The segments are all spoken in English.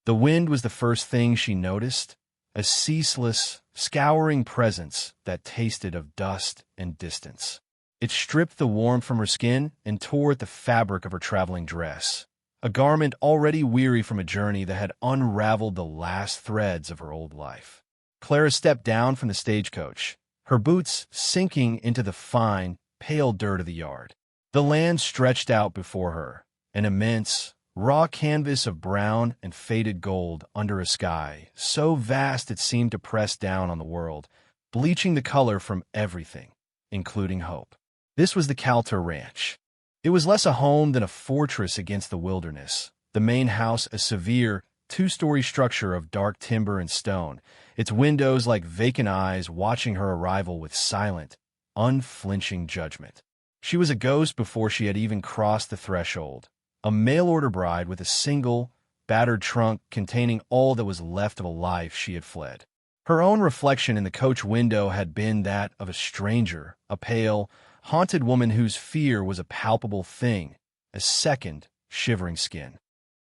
The wind was the first thing she noticed, a ceaseless, scouring presence that tasted of dust and distance. It stripped the warmth from her skin and tore at the fabric of her traveling dress, a garment already weary from a journey that had unraveled the last threads of her old life. Clara stepped down from the stagecoach, her boots sinking into the fine, pale dirt of the yard. The land stretched out before her, an immense, raw canvas of brown and faded gold under a sky so vast it seemed to press down on the world, bleaching the color from everything, including hope. This was the Calter Ranch. It was less a home than a fortress against the wilderness, the main house a severe, two-story structure of dark timber and stone, its windows like vacant eyes watching her arrival with silent, unflinching judgment. She was a ghost before she had even crossed the threshold, a mail-order bride with a single, battered trunk containing all that was left of a life she had fled. Her own reflection in the coach window had been that of a stranger, a pale, haunted woman whose fear was a palpable thing, a second, shivering skin.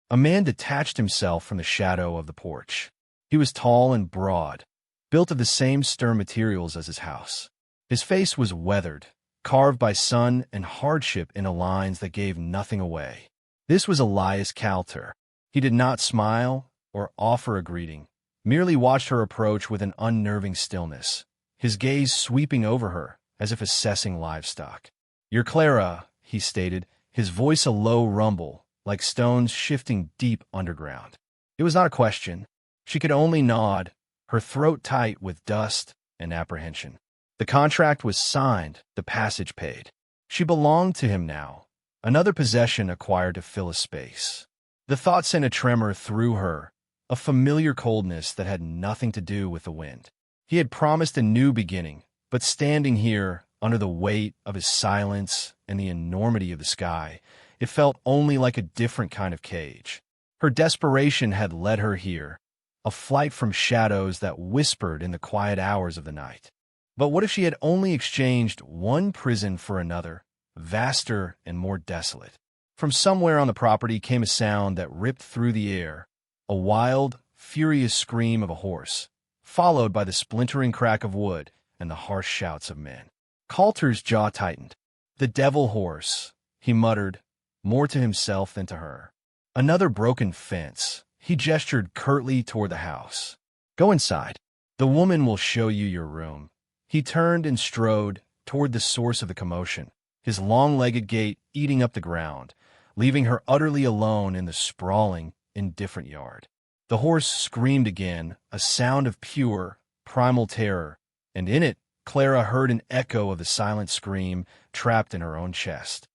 A man detached himself from the shadow of the porch. He was tall and broad, built of the same stern materials as his house. His face was weathered, carved by sun and hardship into lines that gave nothing away. This was Elias Calter. He did not smile or offer a greeting, merely watched her approach with an unnerving stillness, his gaze sweeping over her, as if assessing livestock. "You're Clara," he stated, his voice a low rumble, like stones shifting deep underground. It was not a question. She could only nod, her throat tight with dust and apprehension. The contract was signed, the passage paid. She belonged to him now, another possession acquired to fill a space. The thought sent a tremor through her, a familiar coldness that had nothing to do with the wind. He had promised a new beginning, but standing here, under the weight of his silence and the enormity of the sky, it felt only like a different kind of cage. Her desperation had led her here, a flight from shadows that whispered in the quiet hours of the night. But what if she had only exchanged one prison for another, vaster and more desolate? From somewhere on the property came a sound that ripped through the air, a wild, furious scream of a horse, followed by the splintering crack of wood and the harsh shouts of men. Calter's jaw tightened. "The devil horse," he muttered, more to himself than to her. "Another broken fence." He gestured curtly toward the house. "Go inside. The woman will show you your room." He turned and strode toward the source of the commotion, his long-legged gait eating up the ground, leaving her utterly alone in the sprawling, indifferent yard. The horse screamed again, a sound of pure, primal terror, and in it Clara heard an echo of the silent scream trapped in her own chest.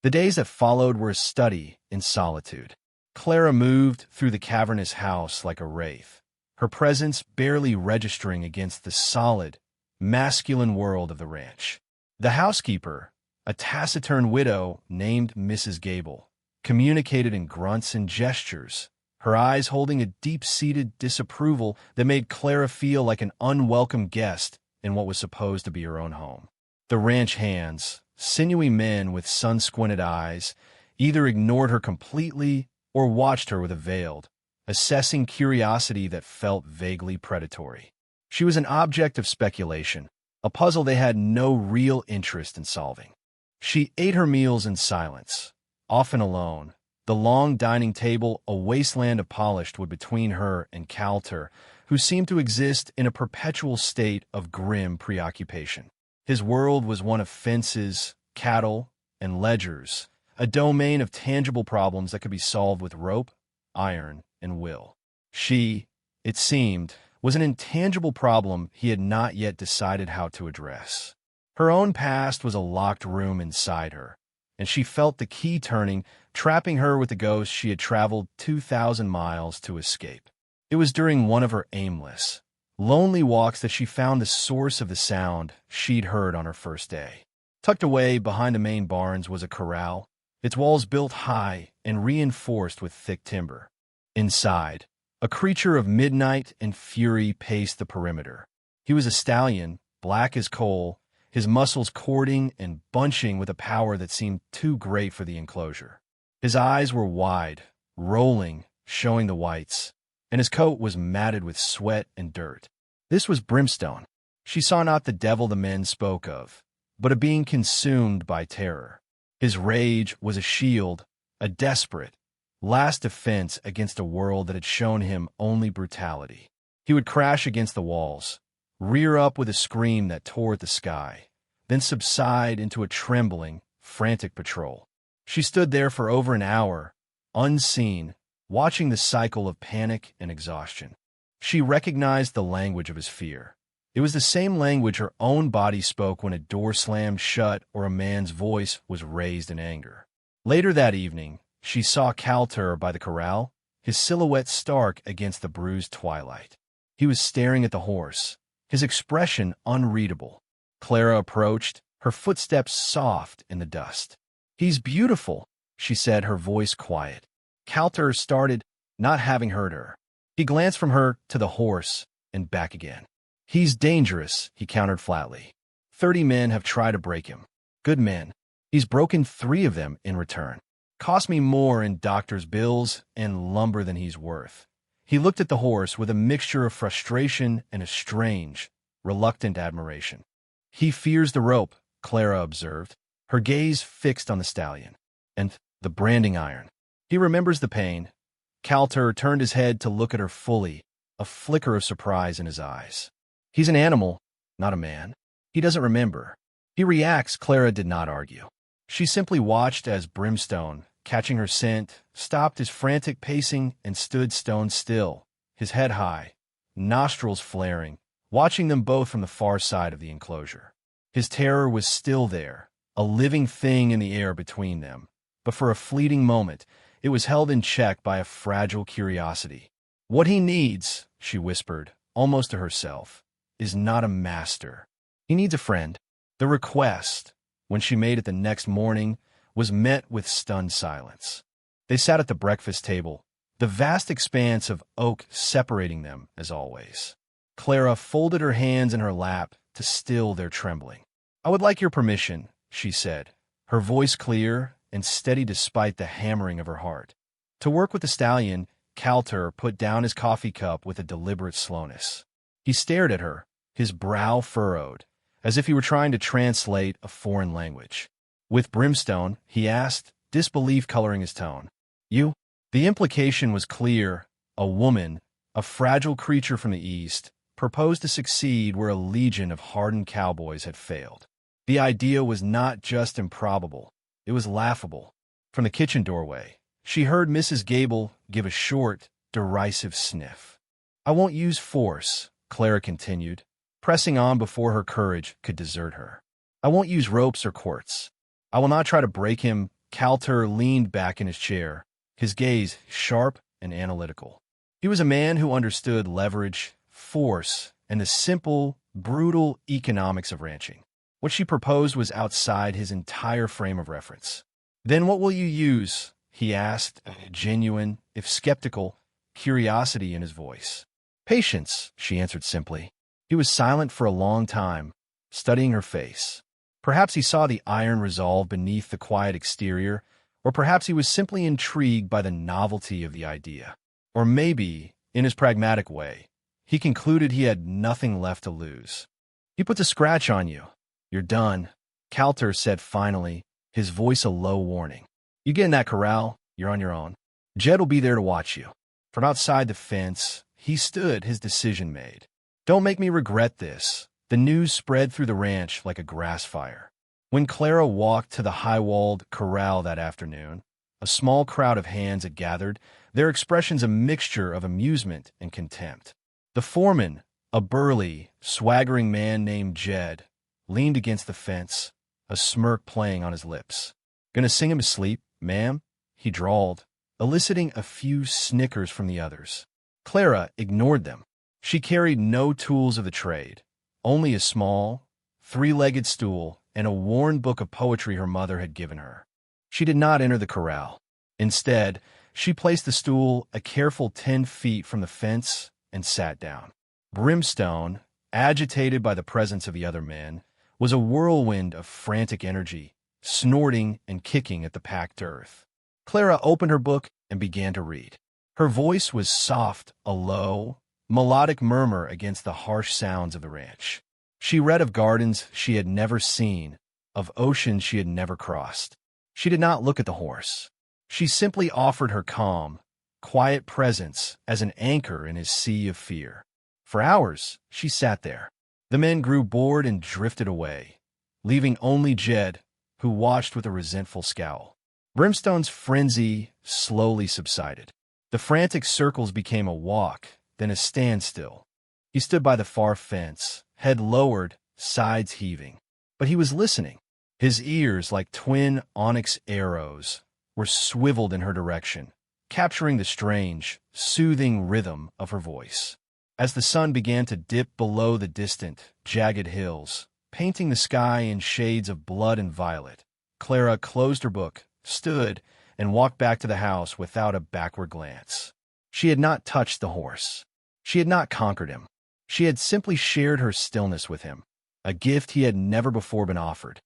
The days that followed were a study in solitude. Clara moved through the cavernous house like a wraith, her presence barely registering against the solid, masculine world of the ranch. The housekeeper, a taciturn widow named Mrs. Gable, communicated in grunts and gestures, her eyes holding a deep-seated disapproval that made Clara feel like an unwelcome guest in what was supposed to be her own home. The ranch hands, sinewy men with sun-squinted eyes, either ignored her completely or watched her with a veiled, assessing curiosity that felt vaguely predatory. She was an object of speculation, a puzzle they had no real interest in solving. She ate her meals in silence, often alone, the long dining table a wasteland of polished wood between her and Calter, who seemed to exist in a perpetual state of grim preoccupation. His world was one of fences, cattle, and ledgers, a domain of tangible problems that could be solved with rope, iron, and will. She, it seemed, was an intangible problem he had not yet decided how to address. Her own past was a locked room inside her, and she felt the key turning, trapping her with the ghost she had traveled 2,000 miles to escape. It was during one of her aimless, lonely walks that she found the source of the sound she'd heard on her first day. Tucked away behind the main barns was a corral, its walls built high and reinforced with thick timber. Inside, a creature of midnight and fury paced the perimeter. He was a stallion, black as coal, his muscles cording and bunching with a power that seemed too great for the enclosure. His eyes were wide, rolling, showing the whites, and his coat was matted with sweat and dirt. This was Brimstone. She saw not the devil the men spoke of, but a being consumed by terror. His rage was a shield, a desperate, last defense against a world that had shown him only brutality. He would crash against the walls, rear up with a scream that tore at the sky, then subside into a trembling, frantic patrol. She stood there for over an hour, unseen, watching the cycle of panic and exhaustion. She recognized the language of his fear. It was the same language her own body spoke when a door slammed shut or a man's voice was raised in anger. Later that evening, she saw Kaltur by the corral, his silhouette stark against the bruised twilight. He was staring at the horse, his expression unreadable. Clara approached, her footsteps soft in the dust. "He's beautiful," she said, her voice quiet. Kaltur started, not having heard her. He glanced from her to the horse and back again. "He's dangerous," he countered flatly. 30 men have tried to break him. Good men. He's broken 3 of them in return. Cost me more in doctor's bills and lumber than he's worth. He looked at the horse with a mixture of frustration and a strange, reluctant admiration. "He fears the rope," Clara observed, her gaze fixed on the stallion. "And the branding iron. He remembers the pain." Kaltur turned his head to look at her fully, a flicker of surprise in his eyes. "He's an animal, not a man. He doesn't remember. He reacts." Clara did not argue. She simply watched as Brimstone, catching her scent, stopped his frantic pacing and stood stone still, his head high, nostrils flaring, watching them both from the far side of the enclosure. His terror was still there, a living thing in the air between them, but for a fleeting moment, it was held in check by a fragile curiosity. "What he needs," she whispered, almost to herself, "is not a master. He needs a friend." The request, when she made it the next morning, was met with stunned silence. They sat at the breakfast table, the vast expanse of oak separating them, as always. Clara folded her hands in her lap to still their trembling. "I would like your permission," she said, her voice clear and steady despite the hammering of her heart. To work with the stallion, Kaltur put down his coffee cup with a deliberate slowness. He stared at her, his brow furrowed, as if he were trying to translate a foreign language. "With Brimstone?" he asked, disbelief coloring his tone. "You?" The implication was clear. A woman, a fragile creature from the East, proposed to succeed where a legion of hardened cowboys had failed. The idea was not just improbable, it was laughable. From the kitchen doorway, she heard Mrs. Gable give a short, derisive sniff. "I won't use force," Clara continued, pressing on before her courage could desert her. "I won't use ropes or quirts. I will not try to break him." Kaltur leaned back in his chair, his gaze sharp and analytical. He was a man who understood leverage, force, and the simple, brutal economics of ranching. What she proposed was outside his entire frame of reference. "Then what will you use?" he asked, a genuine, if skeptical, curiosity in his voice. "Patience," she answered simply. He was silent for a long time, studying her face. Perhaps he saw the iron resolve beneath the quiet exterior, or perhaps he was simply intrigued by the novelty of the idea. Or maybe, in his pragmatic way, he concluded he had nothing left to lose. "He puts a scratch on you. You're done," Kaltur said finally, his voice a low warning. "You get in that corral, you're on your own. Jed will be there to watch you." From outside the fence, he stood, his decision made. "Don't make me regret this." The news spread through the ranch like a grass fire. When Clara walked to the high-walled corral that afternoon, a small crowd of hands had gathered, their expressions a mixture of amusement and contempt. The foreman, a burly, swaggering man named Jed, leaned against the fence, a smirk playing on his lips. "Gonna sing him to sleep, ma'am?" he drawled, eliciting a few snickers from the others. Clara ignored them. She carried no tools of the trade, only a small, 3-legged stool and a worn book of poetry her mother had given her. She did not enter the corral. Instead, she placed the stool a careful 10 feet from the fence and sat down. Brimstone, agitated by the presence of the other men, was a whirlwind of frantic energy, snorting and kicking at the packed earth. Clara opened her book and began to read. Her voice was soft, a low, melodic murmur against the harsh sounds of the ranch. She read of gardens she had never seen, of oceans she had never crossed. She did not look at the horse. She simply offered her calm, quiet presence as an anchor in his sea of fear. For hours, she sat there. The men grew bored and drifted away, leaving only Jed, who watched with a resentful scowl. Brimstone's frenzy slowly subsided. The frantic circles became a walk, then a standstill. He stood by the far fence, head lowered, sides heaving. But he was listening. His ears, like twin onyx arrows, were swiveled in her direction, capturing the strange, soothing rhythm of her voice. As the sun began to dip below the distant, jagged hills, painting the sky in shades of blood and violet, Clara closed her book, stood, and walked back to the house without a backward glance. She had not touched the horse. She had not conquered him. She had simply shared her stillness with him, a gift he had never before been offered.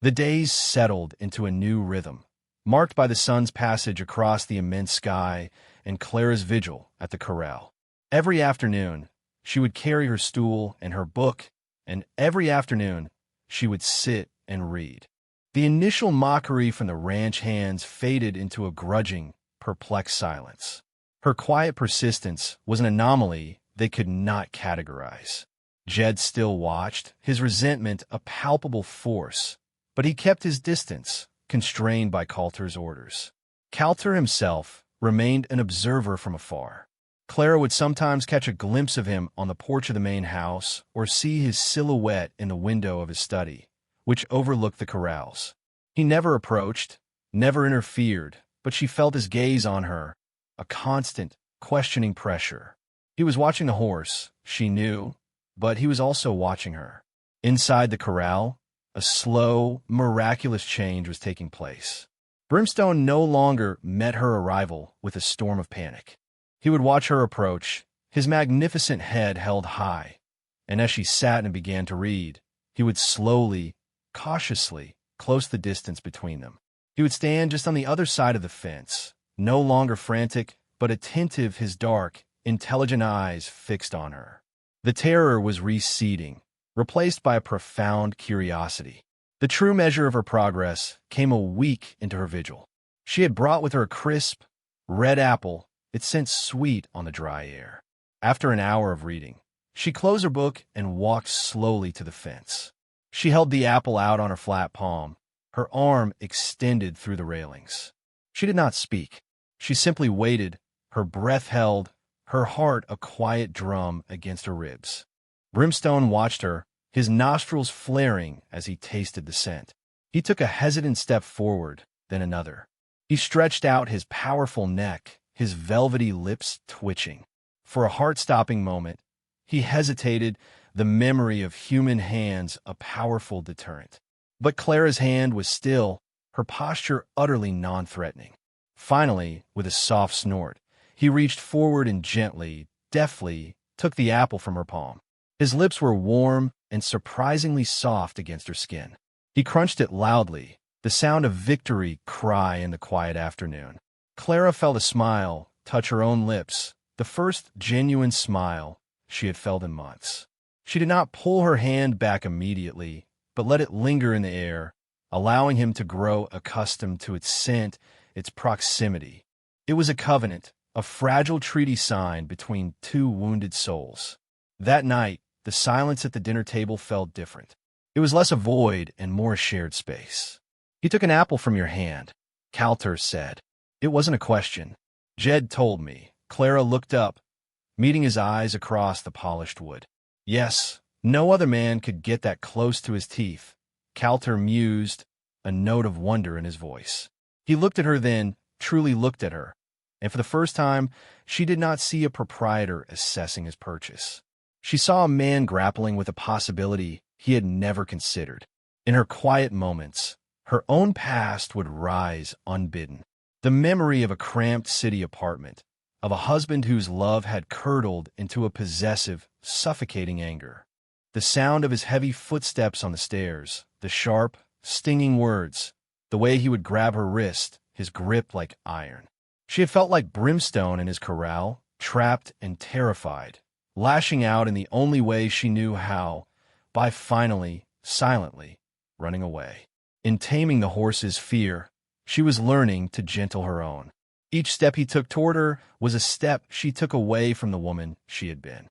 The days settled into a new rhythm, marked by the sun's passage across the immense sky and Clara's vigil at the corral. Every afternoon, she would carry her stool and her book, and every afternoon, she would sit and read. The initial mockery from the ranch hands faded into a grudging, perplexed silence. Her quiet persistence was an anomaly they could not categorize. Jed still watched, his resentment a palpable force, but he kept his distance, constrained by Coulter's orders. Coulter himself remained an observer from afar. Clara would sometimes catch a glimpse of him on the porch of the main house or see his silhouette in the window of his study, which overlooked the corrals. He never approached, never interfered, but she felt his gaze on her, a constant, questioning pressure. He was watching the horse, she knew, but he was also watching her. Inside the corral, a slow, miraculous change was taking place. Brimstone no longer met her arrival with a storm of panic. He would watch her approach, his magnificent head held high, and as she sat and began to read, he would slowly, cautiously, close the distance between them. He would stand just on the other side of the fence, no longer frantic, but attentive, his dark, intelligent eyes fixed on her. The terror was receding, replaced by a profound curiosity. The true measure of her progress came a week into her vigil. She had brought with her a crisp, red apple, its scent sweet on the dry air. After an hour of reading, she closed her book and walked slowly to the fence. She held the apple out on her flat palm, her arm extended through the railings. She did not speak. She simply waited, her breath held, her heart a quiet drum against her ribs. Brimstone watched her, his nostrils flaring as he tasted the scent. He took a hesitant step forward, then another. He stretched out his powerful neck, his velvety lips twitching. For a heart-stopping moment, he hesitated, the memory of human hands a powerful deterrent. But Clara's hand was still, her posture utterly non-threatening. Finally, with a soft snort, he reached forward and gently, deftly, took the apple from her palm. His lips were warm and surprisingly soft against her skin. He crunched it loudly, the sound of victory cry in the quiet afternoon. Clara felt a smile touch her own lips, the first genuine smile she had felt in months. She did not pull her hand back immediately, but let it linger in the air, allowing him to grow accustomed to its scent, its proximity. It was a covenant, a fragile treaty signed between two wounded souls. That night, the silence at the dinner table felt different. It was less a void and more a shared space. "He took an apple from your hand," Coulter said. "It wasn't a question. Jed told me." Clara looked up, meeting his eyes across the polished wood. "Yes, no other man could get that close to his teeth," Coulter mused, a note of wonder in his voice. He looked at her then, truly looked at her, and for the first time, she did not see a proprietor assessing his purchase. She saw a man grappling with a possibility he had never considered. In her quiet moments, her own past would rise unbidden. The memory of a cramped city apartment, of a husband whose love had curdled into a possessive, suffocating anger. The sound of his heavy footsteps on the stairs, the sharp, stinging words, the way he would grab her wrist, his grip like iron. She had felt like Brimstone in his corral, trapped and terrified, lashing out in the only way she knew how, by finally, silently, running away. In taming the horse's fear, she was learning to gentle her own. Each step he took toward her was a step she took away from the woman she had been.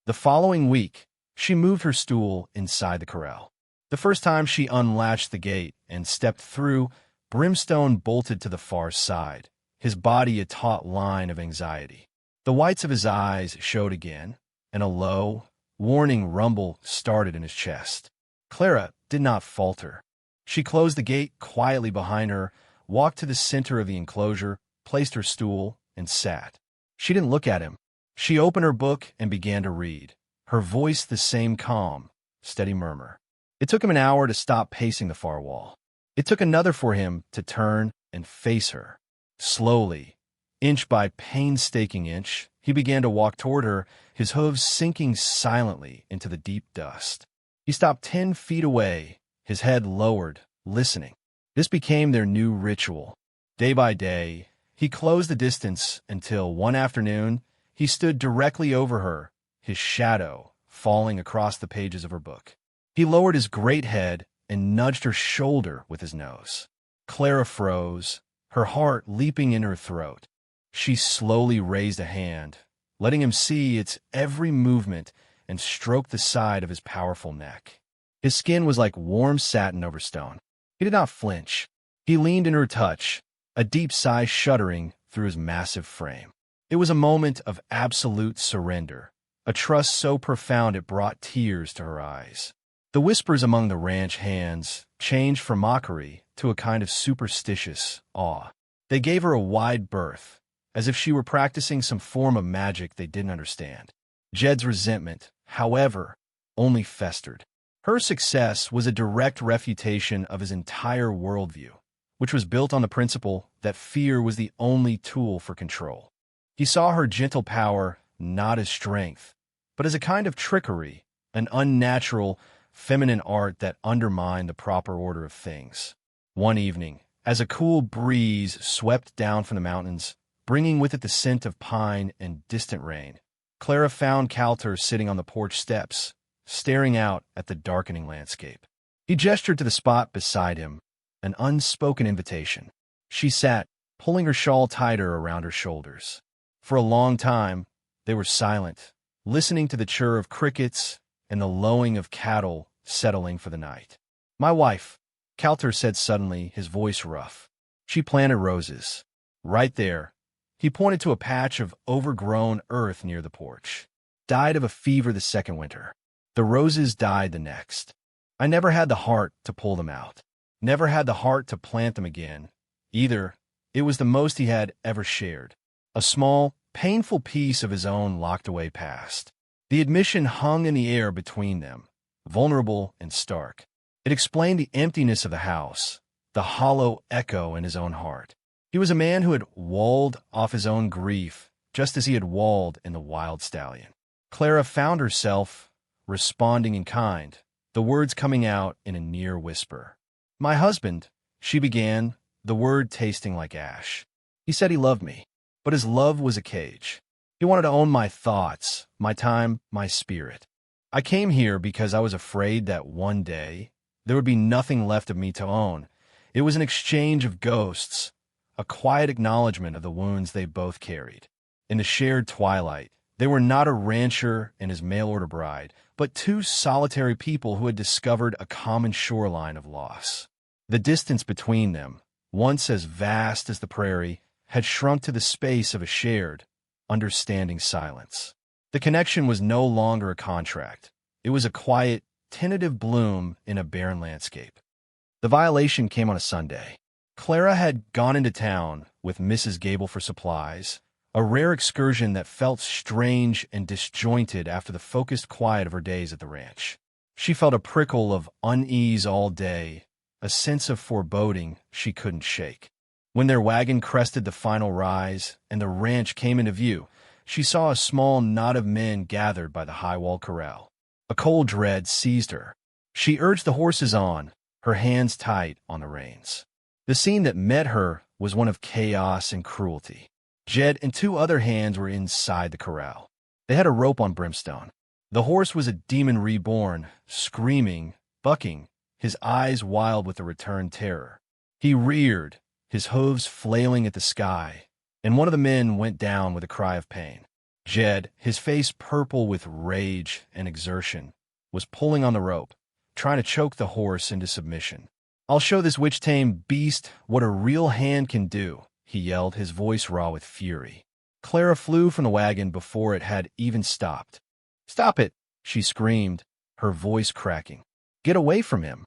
The following week, she moved her stool inside the corral. The first time she unlatched the gate and stepped through, Brimstone bolted to the far side, his body a taut line of anxiety. The whites of his eyes showed again, and a low, warning rumble started in his chest. Clara did not falter. She closed the gate quietly behind her, walked to the center of the enclosure, placed her stool, and sat. She didn't look at him. She opened her book and began to read, her voice the same calm, steady murmur. It took him an hour to stop pacing the far wall. It took another for him to turn and face her. Slowly, inch by painstaking inch, he began to walk toward her, his hooves sinking silently into the deep dust. He stopped 10 feet away, his head lowered, listening. This became their new ritual. Day by day, he closed the distance until one afternoon, he stood directly over her, his shadow falling across the pages of her book. He lowered his great head and nudged her shoulder with his nose. Clara froze, her heart leaping in her throat. She slowly raised a hand, letting him see its every movement, and stroked the side of his powerful neck. His skin was like warm satin over stone. He did not flinch. He leaned in her touch, a deep sigh shuddering through his massive frame. It was a moment of absolute surrender, a trust so profound it brought tears to her eyes. The whispers among the ranch hands changed from mockery to a kind of superstitious awe. They gave her a wide berth, as if she were practicing some form of magic they didn't understand. Jed's resentment, however, only festered. Her success was a direct refutation of his entire worldview, which was built on the principle that fear was the only tool for control. He saw her gentle power not as strength, but as a kind of trickery, an unnatural, feminine art that undermined the proper order of things. One evening, as a cool breeze swept down from the mountains, bringing with it the scent of pine and distant rain, Clara found Calter sitting on the porch steps, staring out at the darkening landscape. He gestured to the spot beside him, an unspoken invitation. She sat, pulling her shawl tighter around her shoulders. For a long time, they were silent, listening to the chirr of crickets and the lowing of cattle settling for the night. "My wife," Calter said suddenly, his voice rough. "She planted roses. Right there." He pointed to a patch of overgrown earth near the porch. "Died of a fever the second winter. The roses died the next. I never had the heart to pull them out. Never had the heart to plant them again, either. It was the most he had ever shared. A small, painful piece of his own locked away past. The admission hung in the air between them, vulnerable and stark. It explained the emptiness of the house, the hollow echo in his own heart. He was a man who had walled off his own grief, just as he had walled in the wild stallion. Clara found herself responding in kind, the words coming out in a near whisper. "My husband," she began, the word tasting like ash. "He said he loved me, but his love was a cage. He wanted to own my thoughts, my time, my spirit. I came here because I was afraid that one day there would be nothing left of me to own. It was an exchange of ghosts, a quiet acknowledgement of the wounds they both carried. In the shared twilight, they were not a rancher and his mail-order bride, but two solitary people who had discovered a common shoreline of loss. The distance between them, once as vast as the prairie, had shrunk to the space of a shared, understanding silence. The connection was no longer a contract. It was a quiet, tentative bloom in a barren landscape. The violation came on a Sunday. Clara had gone into town with Mrs. Gable for supplies, a rare excursion that felt strange and disjointed after the focused quiet of her days at the ranch. She felt a prickle of unease all day, a sense of foreboding she couldn't shake. When their wagon crested the final rise and the ranch came into view, she saw a small knot of men gathered by the high-wall corral. A cold dread seized her. She urged the horses on, her hands tight on the reins. The scene that met her was one of chaos and cruelty. Jed and two other hands were inside the corral. They had a rope on Brimstone. The horse was a demon reborn, screaming, bucking, his eyes wild with a returned terror. He reared, his hooves flailing at the sky, and one of the men went down with a cry of pain. Jed, his face purple with rage and exertion, was pulling on the rope, trying to choke the horse into submission. "I'll show this witch-tamed beast what a real hand can do," he yelled, his voice raw with fury. Clara flew from the wagon before it had even stopped. "Stop it!" she screamed, her voice cracking. "Get away from him!"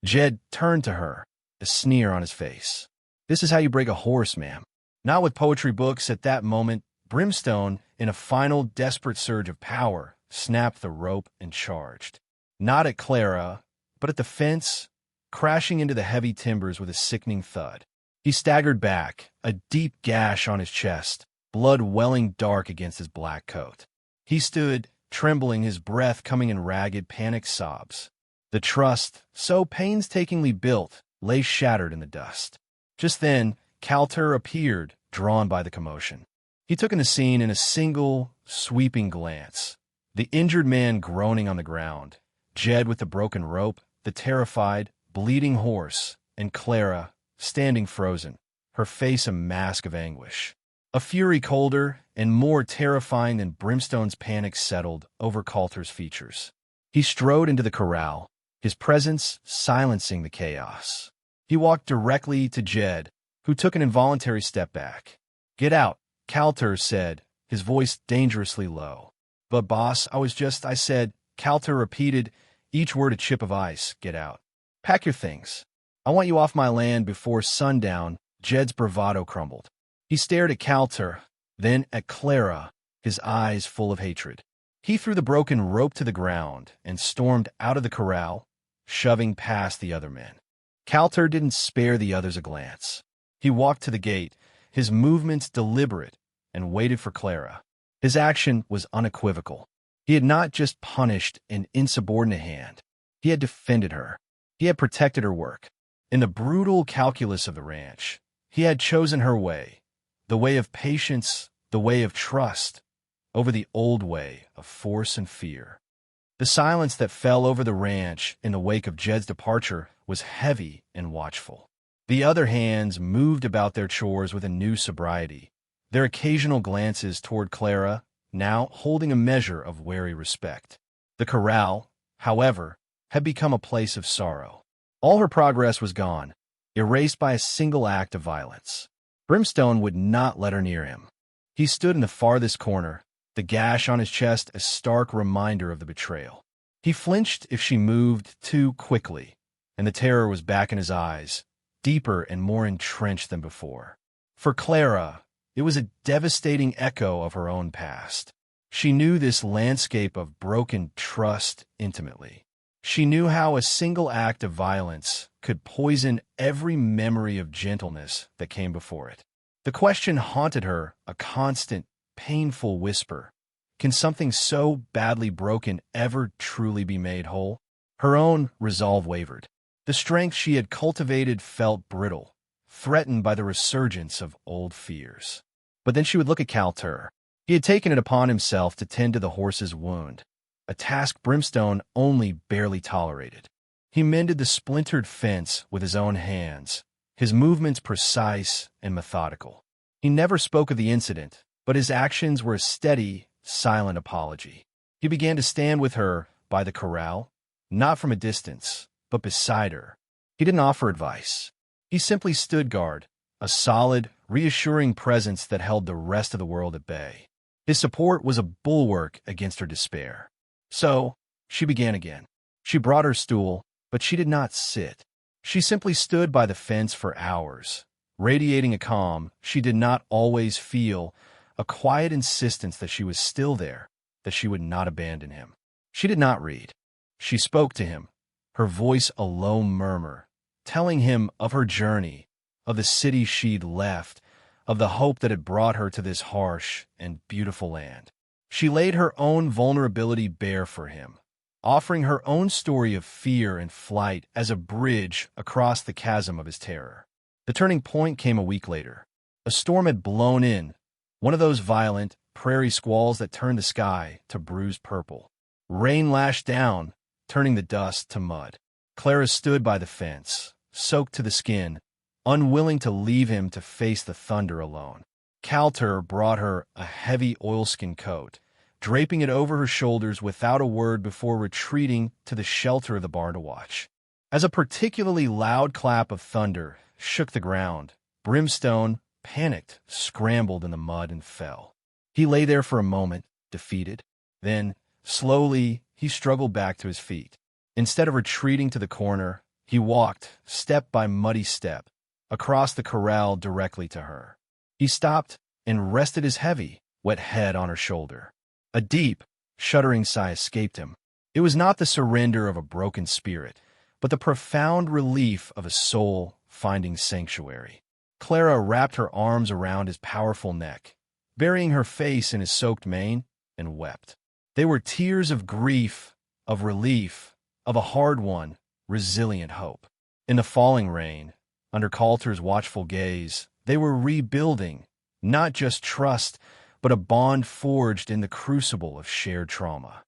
Jed turned to her, a sneer on his face. "This is how you break a horse, ma'am. Not with poetry books." At that moment, Brimstone, in a final desperate surge of power, snapped the rope and charged. Not at Clara, but at the fence, crashing into the heavy timbers with a sickening thud. He staggered back, a deep gash on his chest, blood welling dark against his black coat. He stood, trembling, his breath coming in ragged, panicked sobs. The trust, so painstakingly built, lay shattered in the dust. Just then, Calter appeared, drawn by the commotion. He took in the scene in a single, sweeping glance. The injured man groaning on the ground, Jed with the broken rope, the terrified, bleeding horse, and Clara, standing frozen, her face a mask of anguish. A fury colder and more terrifying than Brimstone's panic settled over Calter's features. He strode into the corral, his presence silencing the chaos. He walked directly to Jed, who took an involuntary step back. "Get out," Calter said, his voice dangerously low. "But boss, I said," Calter repeated, each word a chip of ice. "Get out. Pack your things. I want you off my land before sundown." Jed's bravado crumbled. He stared at Calter, then at Clara, his eyes full of hatred. He threw the broken rope to the ground and stormed out of the corral, shoving past the other men. Calter didn't spare the others a glance. He walked to the gate, his movements deliberate, and waited for Clara. His action was unequivocal. He had not just punished an insubordinate hand. He had defended her. He had protected her work. In the brutal calculus of the ranch, he had chosen her way, the way of patience, the way of trust, over the old way of force and fear. The silence that fell over the ranch in the wake of Jed's departure was heavy and watchful. The other hands moved about their chores with a new sobriety, their occasional glances toward Clara now holding a measure of wary respect. The corral, however, had become a place of sorrow. All her progress was gone, erased by a single act of violence. Brimstone would not let her near him. He stood in the farthest corner, the gash on his chest a stark reminder of the betrayal. He flinched if she moved too quickly, and the terror was back in his eyes, deeper and more entrenched than before. For Clara, it was a devastating echo of her own past. She knew this landscape of broken trust intimately. She knew how a single act of violence could poison every memory of gentleness that came before it. The question haunted her, a constant, painful whisper. Can something so badly broken ever truly be made whole? Her own resolve wavered. The strength she had cultivated felt brittle, threatened by the resurgence of old fears. But then she would look at Calter. He had taken it upon himself to tend to the horse's wound, a task Brimstone only barely tolerated. He mended the splintered fence with his own hands, his movements precise and methodical. He never spoke of the incident, but his actions were a steady, silent apology. He began to stand with her by the corral, not from a distance, but beside her. He didn't offer advice. He simply stood guard, a solid, reassuring presence that held the rest of the world at bay. His support was a bulwark against her despair. So, she began again. She brought her stool, but she did not sit. She simply stood by the fence for hours, radiating a calm she did not always feel, a quiet insistence that she was still there, that she would not abandon him. She did not read. She spoke to him, her voice a low murmur, telling him of her journey, of the city she'd left, of the hope that had brought her to this harsh and beautiful land. She laid her own vulnerability bare for him, offering her own story of fear and flight as a bridge across the chasm of his terror. The turning point came a week later. A storm had blown in, One of those violent, prairie squalls that turn the sky to bruised purple. Rain lashed down, turning the dust to mud. Clara stood by the fence, soaked to the skin, unwilling to leave him to face the thunder alone. Calter brought her a heavy oilskin coat, draping it over her shoulders without a word before retreating to the shelter of the barn to watch. As a particularly loud clap of thunder shook the ground, Brimstone, panicked, scrambled in the mud and fell. He lay there for a moment, defeated. Then, slowly, he struggled back to his feet. Instead of retreating to the corner, he walked, step by muddy step, across the corral directly to her. He stopped and rested his heavy, wet head on her shoulder. A deep, shuddering sigh escaped him. It was not the surrender of a broken spirit, but the profound relief of a soul finding sanctuary. Clara wrapped her arms around his powerful neck, burying her face in his soaked mane, and wept. They were tears of grief, of relief, of a hard-won, resilient hope. In the falling rain, under Calter's watchful gaze, they were rebuilding, not just trust, but a bond forged in the crucible of shared trauma.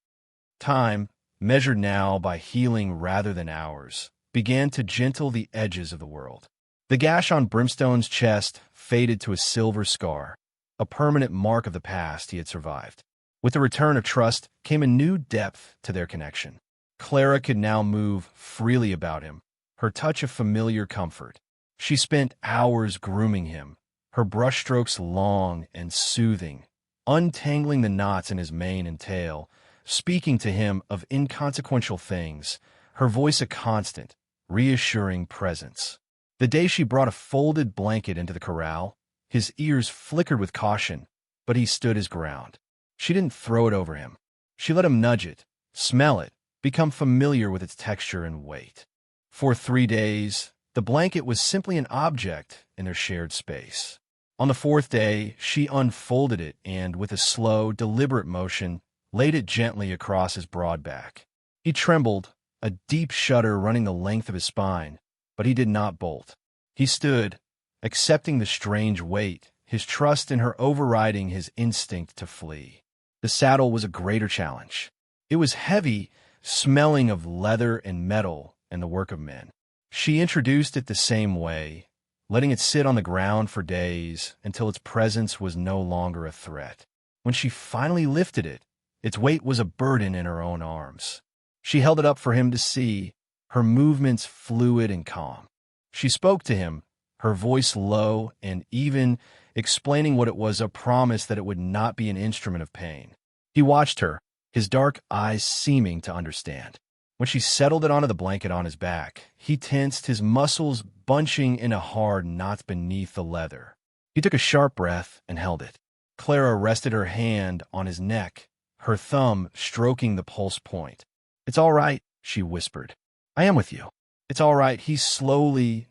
Time, measured now by healing rather than hours, began to gentle the edges of the world. The gash on Brimstone's chest faded to a silver scar, a permanent mark of the past he had survived. With the return of trust came a new depth to their connection. Clara could now move freely about him, her touch of familiar comfort. She spent hours grooming him, her brushstrokes long and soothing, untangling the knots in his mane and tail, speaking to him of inconsequential things, her voice a constant, reassuring presence. The day she brought a folded blanket into the corral, his ears flickered with caution, but he stood his ground. She didn't throw it over him. She let him nudge it, smell it, become familiar with its texture and weight. For 3 days, the blanket was simply an object in their shared space. On the 4th day, she unfolded it and, with a slow, deliberate motion, laid it gently across his broad back. He trembled, a deep shudder running the length of his spine, but he did not bolt. He stood, accepting the strange weight, his trust in her overriding his instinct to flee. The saddle was a greater challenge. It was heavy, smelling of leather and metal and the work of men. She introduced it the same way, letting it sit on the ground for days until its presence was no longer a threat. When she finally lifted it, its weight was a burden in her own arms. She held it up for him to see, her movements fluid and calm. She spoke to him, her voice low and even, explaining what it was, a promise that it would not be an instrument of pain. He watched her, his dark eyes seeming to understand. When she settled it onto the blanket on his back, he tensed, his muscles bunching in a hard knot beneath the leather. He took a sharp breath and held it. Clara rested her hand on his neck, her thumb stroking the pulse point. "It's all right," she whispered. "I am with you. It's all right." He slowly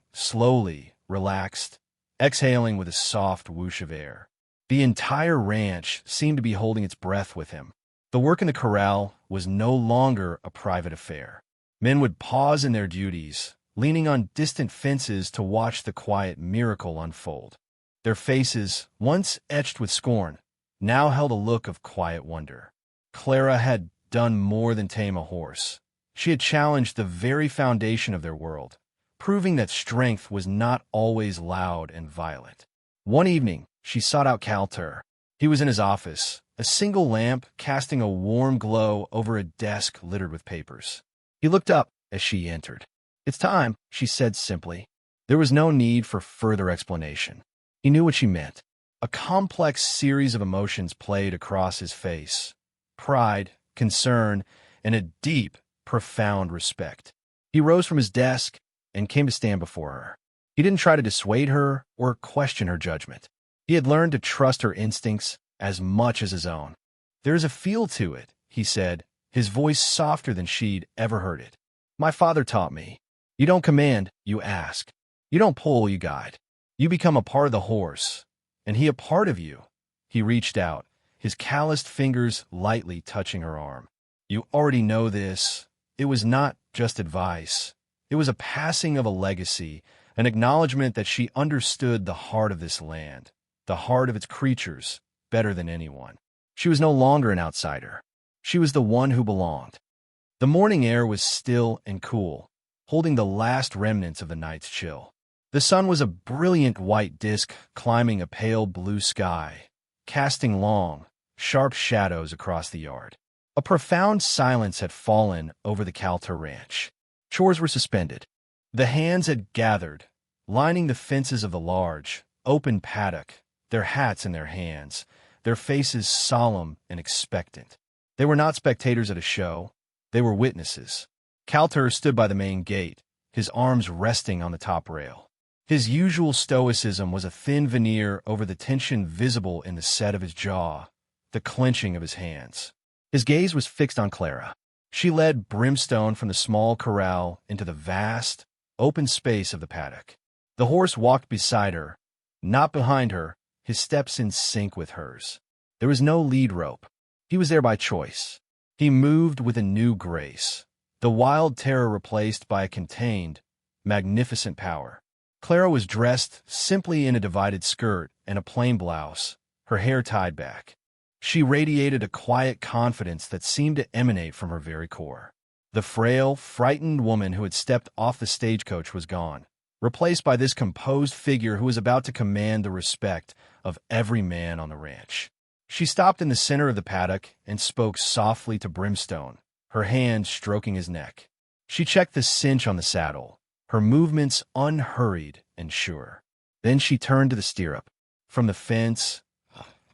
relaxed, exhaling with a soft whoosh of air. The entire ranch seemed to be holding its breath with him. The work in the corral was no longer a private affair. Men would pause in their duties, leaning on distant fences to watch the quiet miracle unfold. Their faces, once etched with scorn, now held a look of quiet wonder. Clara had done more than tame a horse. She had challenged the very foundation of their world, proving that strength was not always loud and violent. One evening, she sought out Calter. He was in his office, a single lamp casting a warm glow over a desk littered with papers. He looked up as she entered. "It's time," she said simply. There was no need for further explanation. He knew what she meant. A complex series of emotions played across his face: pride, concern, and a deep, profound respect. He rose from his desk and came to stand before her. He didn't try to dissuade her or question her judgment. He had learned to trust her instincts as much as his own. "There is a feel to it," he said, his voice softer than she'd ever heard it. "My father taught me. You don't command, you ask. You don't pull, you guide. You become a part of the horse, and he a part of you." He reached out, his calloused fingers lightly touching her arm. "You already know this." It was not just advice. It was a passing of a legacy, an acknowledgement that she understood the heart of this land, the heart of its creatures, better than anyone. She was no longer an outsider. She was the one who belonged. The morning air was still and cool, holding the last remnants of the night's chill. The sun was a brilliant white disk climbing a pale blue sky, casting long, sharp shadows across the yard. A profound silence had fallen over the Calter ranch. Chores were suspended. The hands had gathered, lining the fences of the large, open paddock, their hats in their hands, their faces solemn and expectant. They were not spectators at a show. They were witnesses. Calter stood by the main gate, his arms resting on the top rail. His usual stoicism was a thin veneer over the tension visible in the set of his jaw, the clenching of his hands. His gaze was fixed on Clara. She led Brimstone from the small corral into the vast, open space of the paddock. The horse walked beside her, not behind her, his steps in sync with hers. There was no lead rope. He was there by choice. He moved with a new grace, the wild terror replaced by a contained, magnificent power. Clara was dressed simply in a divided skirt and a plain blouse, her hair tied back. She radiated a quiet confidence that seemed to emanate from her very core. The frail, frightened woman who had stepped off the stagecoach was gone, replaced by this composed figure who was about to command the respect of every man on the ranch. She stopped in the center of the paddock and spoke softly to Brimstone, her hand stroking his neck. She checked the cinch on the saddle, her movements unhurried and sure. Then she turned to the stirrup. From the fence,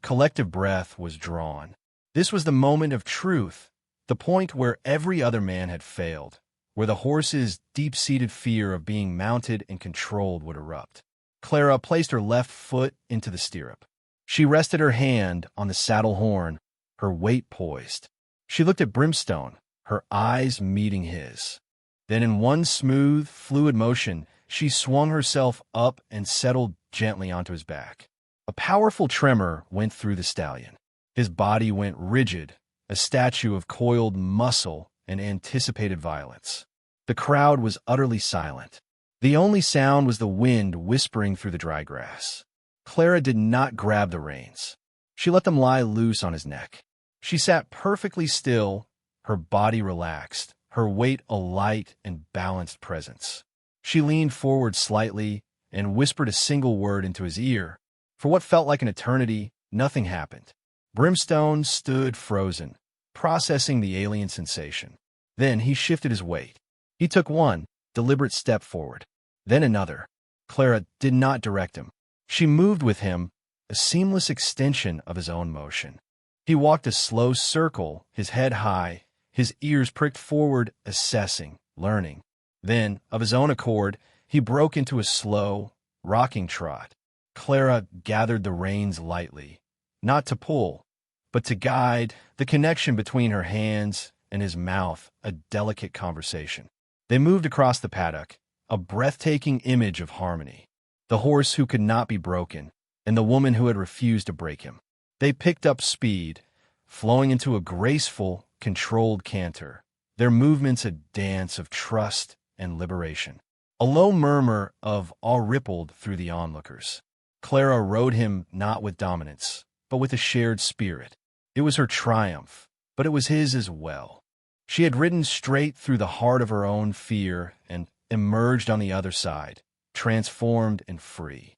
collective breath was drawn. This was the moment of truth, the point where every other man had failed, where the horse's deep-seated fear of being mounted and controlled would erupt. Clara placed her left foot into the stirrup. She rested her hand on the saddle horn, her weight poised. She looked at Brimstone, her eyes meeting his. Then in one smooth, fluid motion, she swung herself up and settled gently onto his back. A powerful tremor went through the stallion. His body went rigid, a statue of coiled muscle and anticipated violence. The crowd was utterly silent. The only sound was the wind whispering through the dry grass. Clara did not grab the reins. She let them lie loose on his neck. She sat perfectly still, her body relaxed, her weight a light and balanced presence. She leaned forward slightly and whispered a single word into his ear. For what felt like an eternity, nothing happened. Brimstone stood frozen, processing the alien sensation. Then he shifted his weight. He took one deliberate step forward, then another. Clara did not direct him. She moved with him, a seamless extension of his own motion. He walked a slow circle, his head high, his ears pricked forward, assessing, learning. Then, of his own accord, he broke into a slow, rocking trot. Clara gathered the reins lightly, not to pull, but to guide, the connection between her hands and his mouth, a delicate conversation. They moved across the paddock, a breathtaking image of harmony. The horse who could not be broken, and the woman who had refused to break him. They picked up speed, flowing into a graceful, controlled canter, their movements a dance of trust and liberation. A low murmur of awe rippled through the onlookers. Clara rode him not with dominance, but with a shared spirit. It was her triumph, but it was his as well. She had ridden straight through the heart of her own fear and emerged on the other side, transformed and free.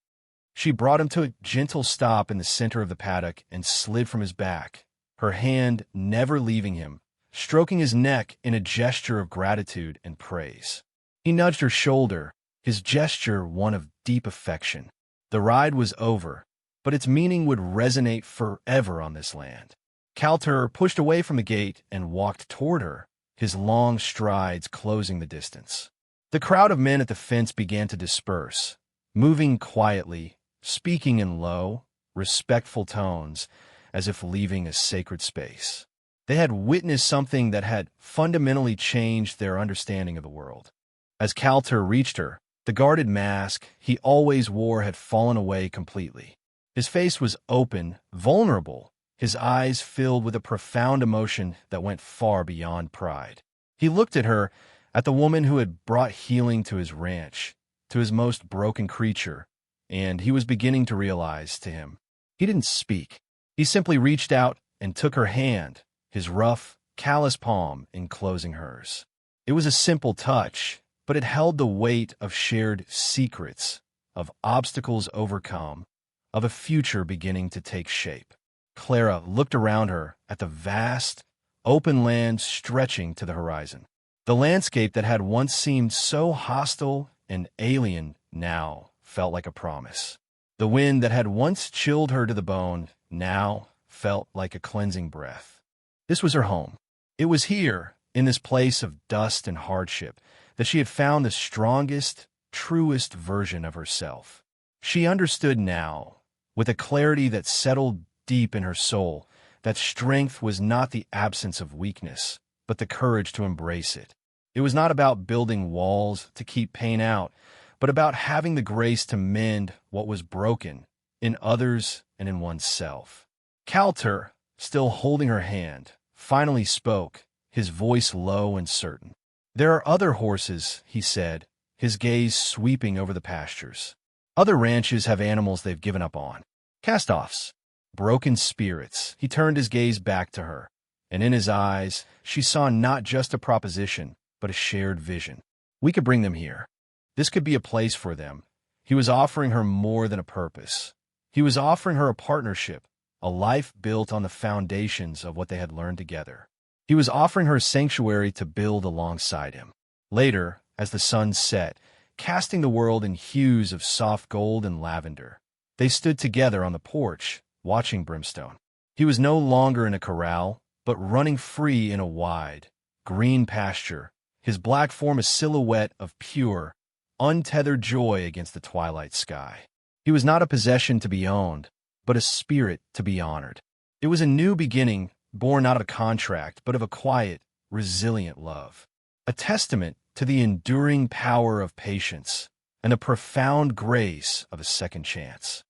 She brought him to a gentle stop in the center of the paddock and slid from his back, her hand never leaving him, stroking his neck in a gesture of gratitude and praise. He nudged her shoulder, his gesture one of deep affection. The ride was over, but its meaning would resonate forever on this land. Calter pushed away from the gate and walked toward her, his long strides closing the distance. The crowd of men at the fence began to disperse, moving quietly, speaking in low, respectful tones, as if leaving a sacred space. They had witnessed something that had fundamentally changed their understanding of the world. As Calter reached her, the guarded mask he always wore had fallen away completely. His face was open, vulnerable, his eyes filled with a profound emotion that went far beyond pride. He looked at her, at the woman who had brought healing to his ranch, to his most broken creature, and he was beginning to realize to him. He didn't speak. He simply reached out and took her hand, his rough, callous palm enclosing hers. It was a simple touch, but it held the weight of shared secrets, of obstacles overcome, of a future beginning to take shape. Clara looked around her at the vast, open land stretching to the horizon. The landscape that had once seemed so hostile and alien now felt like a promise. The wind that had once chilled her to the bone now felt like a cleansing breath. This was her home. It was here, in this place of dust and hardship, that she had found the strongest, truest version of herself. She understood now, with a clarity that settled deep in her soul, that strength was not the absence of weakness, but the courage to embrace it. It was not about building walls to keep pain out, but about having the grace to mend what was broken in others and in oneself. Calter, still holding her hand, finally spoke, his voice low and certain. "There are other horses," he said, his gaze sweeping over the pastures. "Other ranches have animals they've given up on. Cast-offs. Broken spirits." He turned his gaze back to her, and in his eyes she saw not just a proposition, but a shared vision. We could bring them here. This could be a place for them. He was offering her more than a purpose. He was offering her a partnership, a life built on the foundations of what they had learned together. He was offering her a sanctuary to build alongside him. Later, as the sun set, casting the world in hues of soft gold and lavender, they stood together on the porch, watching Brimstone. He was no longer in a corral, but running free in a wide, green pasture, his black form a silhouette of pure, untethered joy against the twilight sky. He was not a possession to be owned, but a spirit to be honored. It was a new beginning, born not of a contract, but of a quiet, resilient love. A testament to the enduring power of patience and the profound grace of a second chance.